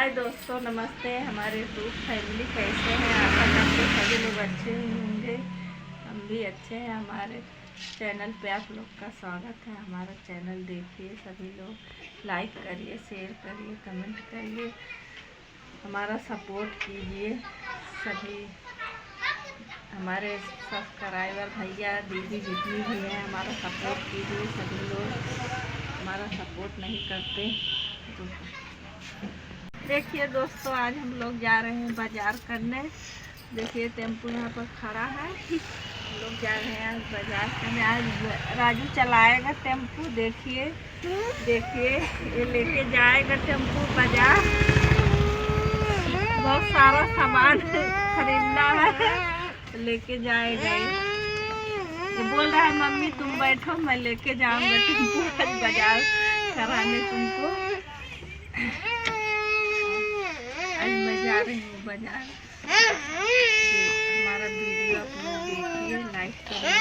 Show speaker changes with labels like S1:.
S1: हाय दोस्तों, नमस्ते। हमारे यूट्यूब फैमिली कैसे हैं? आशा करते सभी लोग अच्छे ही होंगे। हम भी अच्छे हैं। हमारे चैनल पे आप लोग का स्वागत है। हमारा चैनल देखिए, सभी लोग लाइक करिए, शेयर करिए, कमेंट करिए, हमारा सपोर्ट कीजिए। सभी हमारे सब्सक्राइबर भैया दीदी जितनी भी हैं, हमारा सपोर्ट कीजिए। सभी लोग हमारा सपोर्ट नहीं करते तो देखिए दोस्तों, आज हम लोग जा रहे हैं बाजार करने। देखिए टेम्पो यहाँ पर खड़ा है। हम लोग जा रहे हैं आज बाजार करने। आज राजू चलाएगा टेम्पो। देखिए देखिए, ये लेके जाएगा टेम्पो बाजार। बहुत सारा सामान खरीदना है, लेके जाएगा। ये बोल रहा है मम्मी तुम बैठो, मैं लेके जाऊंगा टेम्पो आज बाजार कराने तुमको। आज मैं जा रही हूँ बाजार। हमारा वीडियो आप लोग देखिए, लाइक करिए,